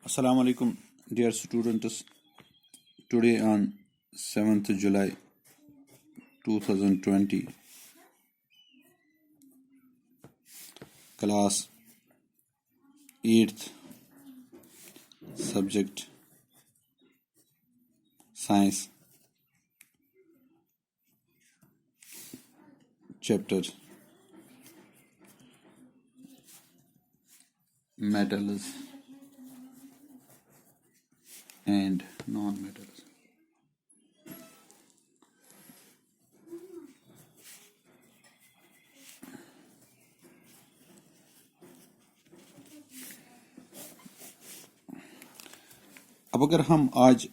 Assalamu alaikum, dear students. Today on 7th July 2020, class 8th, subject Science, chapter Metals and non-metals. अब अगर हम आज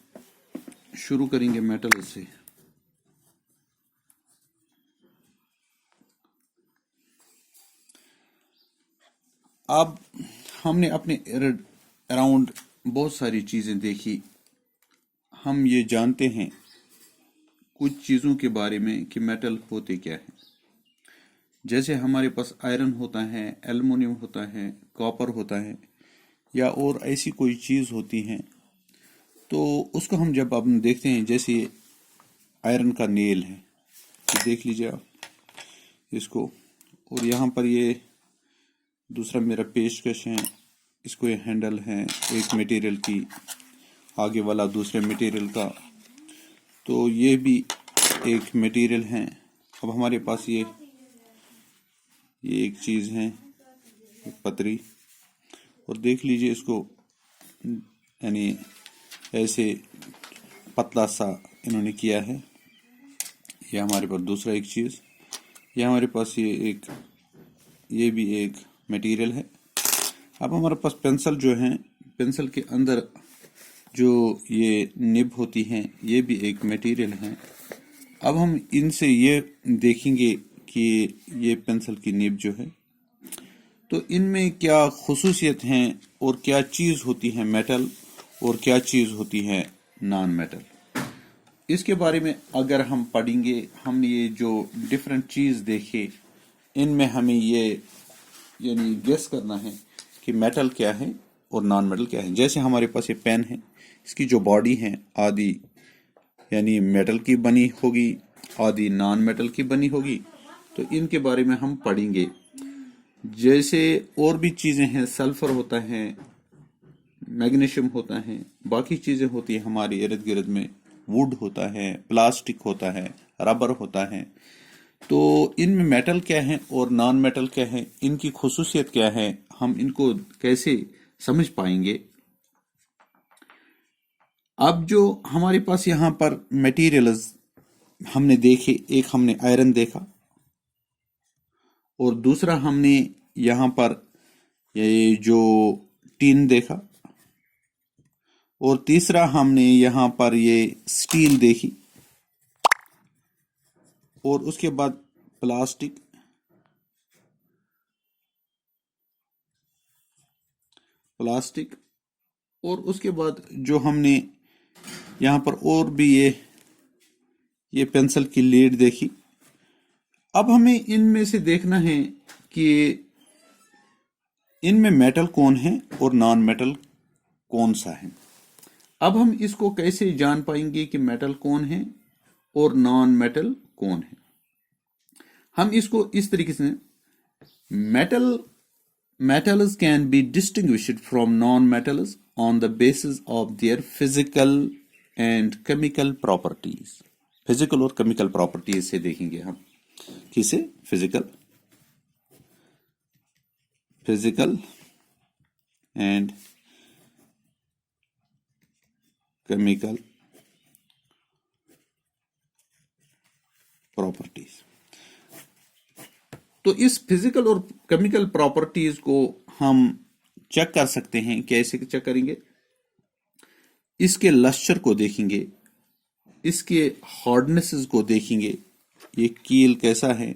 शुरू करेंगे मेटल से, अब हमने अपने अराउंड बहुत सारी चीजें देखी। हम ये जानते हैं कुछ चीजों के बारे में कि मेटल होते क्या है। जैसे हमारे पास आयरन होता है, एल्युमिनियम होता है, कॉपर होता है या और ऐसी कोई चीज होती है, तो उसको हम जब आप देखते हैं, जैसे आयरन का नेल है, तो देख लीजिए आप इसको, और यहाँ पर ये दूसरा मेरा पेचकश है, इसको ये हैंडल है एक मटेरियल की, आगे वाला दूसरे मटेरियल का, तो ये भी एक मटेरियल है। अब हमारे पास ये एक चीज़ है, पतरी, और देख लीजिए इसको, यानी ऐसे पतला सा इन्होंने किया है। ये हमारे पास दूसरा एक चीज़, ये हमारे पास ये भी एक मटेरियल है। अब हमारे पास पेंसिल जो है, पेंसिल के अंदर जो ये निब होती हैं, ये भी एक मटेरियल है। अब हम इनसे ये देखेंगे कि ये पेंसिल की निब जो है, तो इनमें क्या खुसूसियत हैं और क्या चीज़ होती है मेटल और क्या चीज़ होती है नॉन मेटल। इसके बारे में अगर हम पढ़ेंगे, हमने ये जो डिफरेंट चीज़ देखे, इनमें हमें ये यानी गेस करना है कि मेटल क्या है और नॉन मेटल क्या है। जैसे हमारे पास ये पेन है, इसकी जो बॉडी है आधी यानी मेटल की बनी होगी, आधी नॉन मेटल की बनी होगी, तो इनके बारे में हम पढ़ेंगे। जैसे और भी चीज़ें हैं, सल्फर होता है, मैग्नीशियम होता है, बाकी चीज़ें होती हैं हमारे इर्द गिर्द में, वुड होता है, प्लास्टिक होता है, रबर होता है। तो इनमें मेटल क्या है और नॉन मेटल क्या है, इनकी खुसूसियत क्या है, हम इनको कैसे समझ पाएंगे। अब जो हमारे पास यहाँ पर मटेरियल्स हमने देखे, एक हमने आयरन देखा और दूसरा हमने यहाँ पर ये जो टीन देखा, और तीसरा हमने यहाँ पर ये स्टील देखी, और उसके बाद प्लास्टिक, और उसके बाद जो हमने यहाँ पर और भी ये पेंसिल की लीड देखी। अब हमें इनमें से देखना है कि इनमें मेटल कौन है और नॉन मेटल कौन सा है। अब हम इसको कैसे जान पाएंगे कि मेटल कौन है और नॉन मेटल कौन है। हम इसको इस तरीके से, metals can be distinguished from non-metals on the basis of their physical and chemical properties. Physical और केमिकल प्रॉपर्टीज से देखेंगे हम, किसे फिजिकल एंड केमिकल प्रॉपर्टीज। तो इस फिजिकल और केमिकल प्रॉपर्टीज को हम चेक कर सकते हैं। कैसे चेक करेंगे? इसके लस्टर को देखेंगे, इसके हार्डनेसेस को देखेंगे, ये कील कैसा है,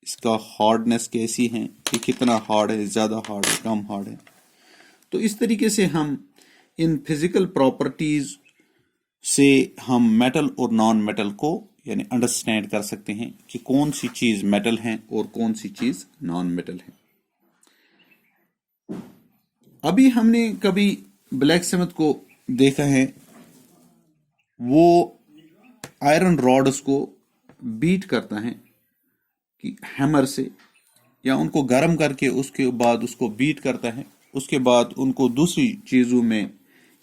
इसका हार्डनेस कैसी है, ये कितना हार्ड है, ज़्यादा हार्ड है, कम हार्ड है। तो इस तरीके से हम इन फिजिकल प्रॉपर्टीज से हम मेटल और नॉन मेटल को यानी अंडरस्टैंड कर सकते हैं कि कौन सी चीज मेटल है और कौन सी चीज नॉन मेटल है। अभी हमने कभी ब्लैक स्मिथ को देखा है, वो आयरन रॉड्स को बीट करता है कि हैमर से, या उनको गर्म करके उसके बाद उसको बीट करता है, उसके बाद उनको दूसरी चीज़ों में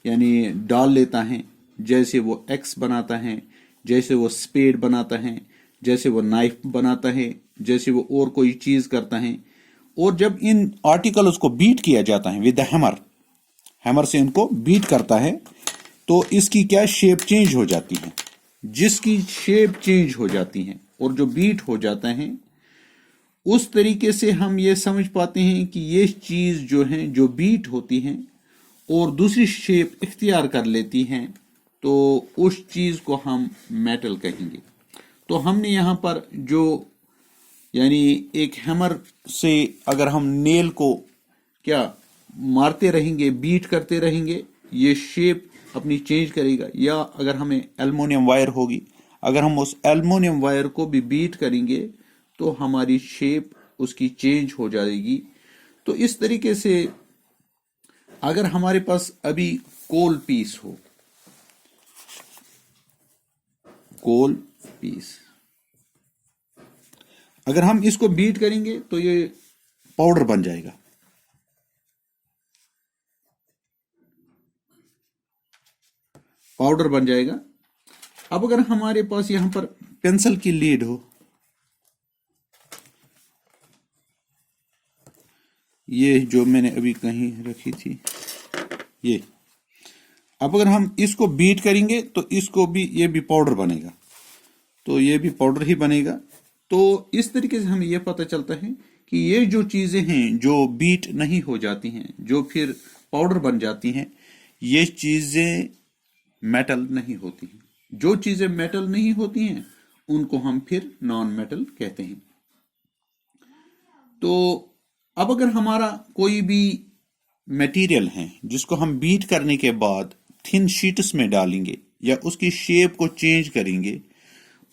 यानी डाल लेता है, जैसे वो एक्स बनाता है, जैसे वो स्पेड बनाता है, जैसे वो नाइफ बनाता है, जैसे वो और कोई चीज़ करता है। और जब इन आर्टिकल्स को बीट किया जाता है विद हैमर, हैमर से इनको बीट करता है, तो इसकी क्या शेप चेंज हो जाती है। जिसकी शेप चेंज हो जाती है और जो बीट हो जाता है, उस तरीके से हम ये समझ पाते हैं कि ये चीज जो है, जो बीट होती है और दूसरी शेप इख्तियार कर लेती हैं, तो उस चीज को हम मेटल कहेंगे। तो हमने यहां पर जो यानी एक हैमर से अगर हम नेल को क्या मारते रहेंगे, बीट करते रहेंगे, ये शेप अपनी चेंज करेगा। या अगर हमें एल्युमिनियम वायर होगी, अगर हम उस एल्युमिनियम वायर को भी बीट करेंगे तो हमारी शेप उसकी चेंज हो जाएगी। तो इस तरीके से अगर हमारे पास अभी कोल पीस हो, कोल पीस, अगर हम इसको बीट करेंगे तो ये पाउडर बन जाएगा। पाउडर बन जाएगा। अब अगर हमारे पास यहां पर पेंसिल की लीड हो, ये जो मैंने अभी कहीं रखी थी, ये अब अगर हम इसको बीट करेंगे तो इसको भी, ये भी पाउडर बनेगा, तो ये भी पाउडर ही बनेगा। तो इस तरीके से हमें यह पता चलता है कि ये जो चीजें हैं जो बीट नहीं हो जाती हैं, जो फिर पाउडर बन जाती हैं, ये चीजें मेटल नहीं होती हैं। जो चीजें मेटल नहीं होती हैं उनको हम फिर नॉन मेटल कहते हैं। तो अब अगर हमारा कोई भी मटेरियल है जिसको हम बीट करने के बाद थिन शीट्स में डालेंगे या उसकी शेप को चेंज करेंगे,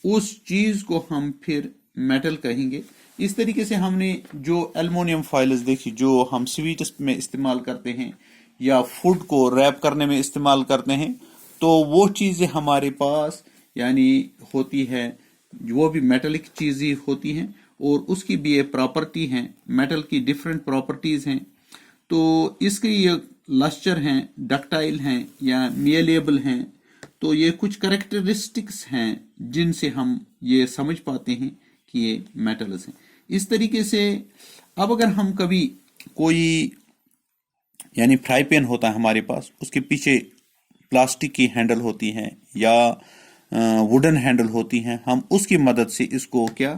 उस चीज को हम फिर मेटल कहेंगे। इस तरीके से हमने जो एल्युमिनियम फॉइल्स देखी, जो हम स्वीट्स में इस्तेमाल करते हैं या फूड को रैप करने में इस्तेमाल करते हैं, तो वो चीजें हमारे पास यानी होती है, वो भी मेटलिक चीजें होती हैं और उसकी भी ये प्रॉपर्टी है। मेटल की डिफरेंट प्रॉपर्टीज हैं। तो इसके ये लस्टर हैं, डक्टाइल हैं या मिएलेबल हैं। तो ये कुछ कैरेक्टरिस्टिक्स हैं जिनसे हम ये समझ पाते हैं कि ये मेटल्स हैं। इस तरीके से अब अगर हम कभी कोई यानी फ्राई पैन होता है हमारे पास, उसके पीछे प्लास्टिक की हैंडल होती हैं या वुडन हैंडल होती हैं, हम उसकी मदद से इसको क्या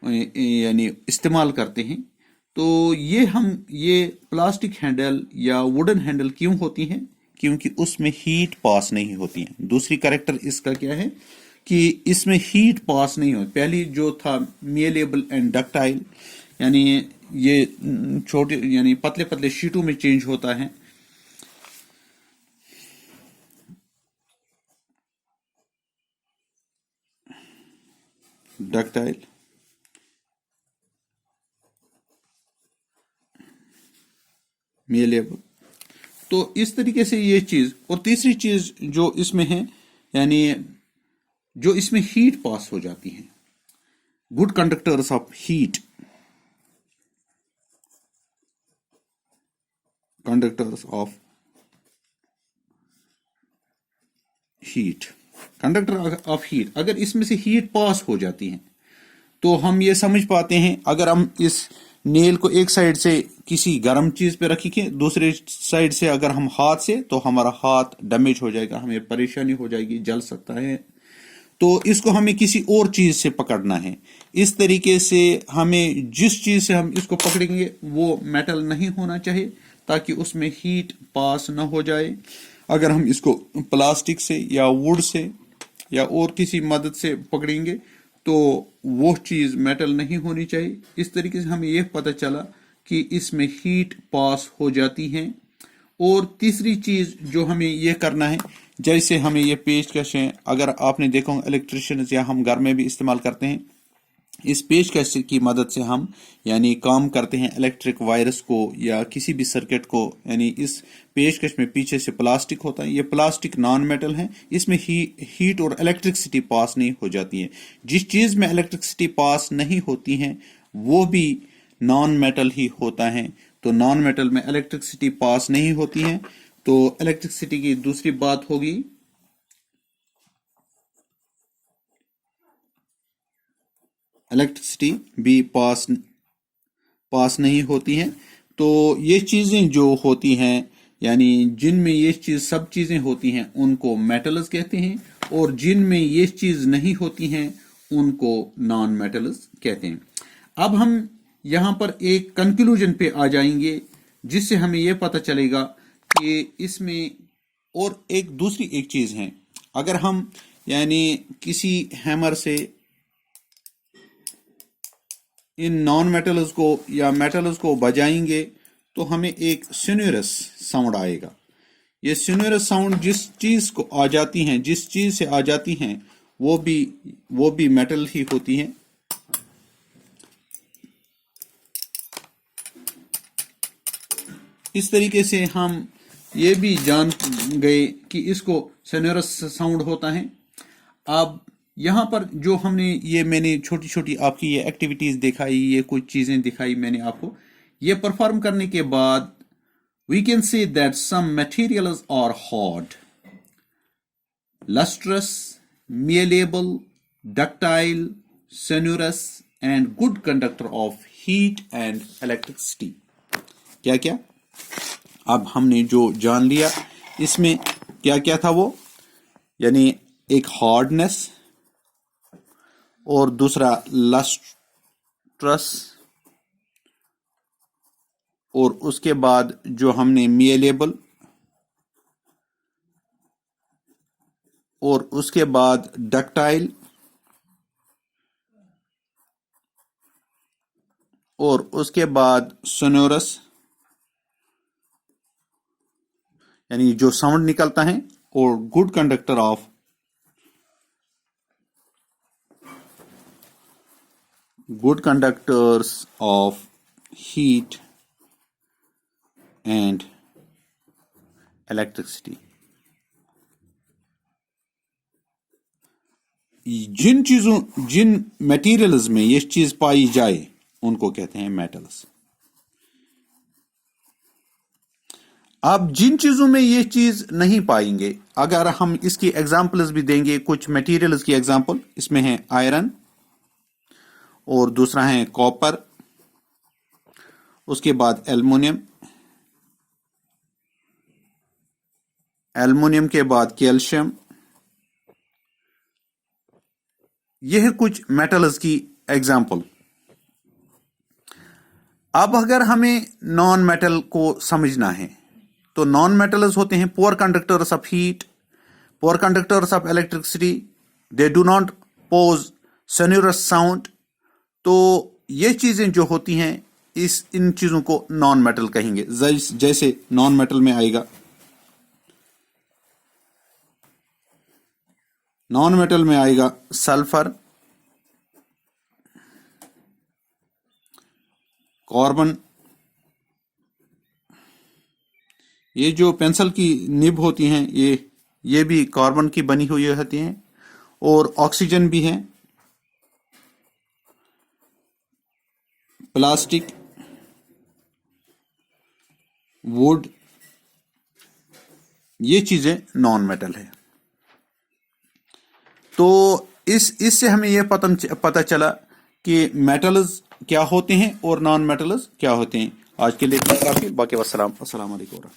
यानी इस्तेमाल करते हैं। तो ये प्लास्टिक हैंडल या वुडन हैंडल क्यों होती हैं? क्योंकि उसमें हीट पास नहीं होती है। दूसरी कैरेक्टर इसका क्या है कि इसमें हीट पास नहीं होती। पहली जो था मिएलेबल एंड डक्टाइल, यानी ये छोटे यानी पतले पतले शीटों में चेंज होता है। डक्टाइल, मिएलेबल। तो इस तरीके से ये चीज। और तीसरी चीज जो इसमें है यानी जो इसमें हीट पास हो जाती है, good conductors of heat, conductors of heat, conductor of heat. अगर इसमें से हीट पास हो जाती है तो हम ये समझ पाते हैं, अगर हम इस नेल को एक साइड से किसी गर्म चीज पे रखेंगे, दूसरे साइड से अगर हम हाथ से, तो हमारा हाथ डैमेज हो जाएगा, हमें परेशानी हो जाएगी, जल सकता है। तो इसको हमें किसी और चीज से पकड़ना है। इस तरीके से हमें जिस चीज से हम इसको पकड़ेंगे वो मेटल नहीं होना चाहिए, ताकि उसमें हीट पास ना हो जाए। अगर हम इसको प्लास्टिक से या वुड से या और किसी मदद से पकड़ेंगे तो वो चीज मेटल नहीं होनी चाहिए। इस तरीके से हमें यह पता चला कि इसमें हीट पास हो जाती है। और तीसरी चीज जो हमें यह करना है, जैसे हमें ये पेचकश है, अगर आपने देखा इलेक्ट्रिशियन या हम घर में भी इस्तेमाल करते हैं, इस पेशकश की मदद से हम यानी काम करते हैं इलेक्ट्रिक वायर्स को या किसी भी सर्किट को। यानी इस पेशकश में पीछे से प्लास्टिक होता है, ये प्लास्टिक नॉन मेटल है, इसमें हीट और इलेक्ट्रिसिटी पास नहीं हो जाती है। जिस चीज में इलेक्ट्रिसिटी पास नहीं होती है वो भी नॉन मेटल ही होता है। तो नॉन मेटल में इलेक्ट्रिसिटी पास नहीं होती है, तो इलेक्ट्रिसिटी की दूसरी बात होगी इलेक्ट्रिसिटी भी पास नहीं होती है। तो ये चीजें जो होती हैं यानी जिनमें ये चीज सब चीजें होती हैं उनको मेटल्स कहते हैं, और जिनमें ये चीज नहीं होती हैं उनको नॉन मेटल्स कहते हैं। अब हम यहां पर एक कंक्लूजन पे आ जाएंगे जिससे हमें यह पता चलेगा कि इसमें और एक दूसरी एक चीज है। अगर हम यानी किसी हैमर से इन नॉन मेटल्स को या मेटल्स को बजाएंगे तो हमें एक सोनोरस साउंड आएगा। ये सोनोरस साउंड जिस चीज को आ जाती हैं, जिस चीज से आ जाती हैं वो भी मेटल ही होती हैं। इस तरीके से हम ये भी जान गए कि इसको सोनोरस साउंड होता है। अब यहां पर जो मैंने छोटी छोटी आपकी ये एक्टिविटीज दिखाई, ये कुछ चीजें दिखाई मैंने आपको, ये परफॉर्म करने के बाद we can say that some materials are hot, lustrous, malleable, ductile, sonorous and good conductor of heat and electricity। क्या क्या अब हमने जो जान लिया इसमें क्या क्या था वो, यानी एक हार्डनेस और दूसरा लस्ट्रस, और उसके बाद जो हमने मेलेबल, और उसके बाद डक्टाइल, और उसके बाद सोनोरस यानी जो साउंड निकलता है, और good conductor good conductors of heat and electricity। जिन मटेरियल्स में ये चीज पाई जाए उनको कहते हैं मेटल्स। अब जिन चीजों में ये चीज नहीं पाएंगे, अगर हम इसकी एग्जांपल्स भी देंगे, कुछ मटेरियल्स की एग्जांपल इसमें है आयरन, और दूसरा है कॉपर, उसके बाद एल्युमिनियम, एल्युमिनियम के बाद कैल्शियम। यह है कुछ मेटल्स की एग्जांपल। अब अगर हमें नॉन मेटल को समझना है तो नॉन मेटल्स होते हैं poor conductors of heat, poor conductors of electricity, they do not pose sonorous sound. तो ये चीजें जो होती हैं इन चीजों को नॉन मेटल कहेंगे। जैसे नॉन मेटल में आएगा, नॉन मेटल में आएगा सल्फर, कार्बन, ये जो पेंसिल की निब होती हैं ये भी कार्बन की बनी हुई होती हैं, और ऑक्सीजन भी है, प्लास्टिक, वुड, ये चीजें नॉन मेटल है। तो इससे हमें यह पता चला कि मेटल्स क्या होते हैं और नॉन मेटल्स क्या होते हैं। आज के लिए काफी, बाकी अस्सलाम वालेकुम।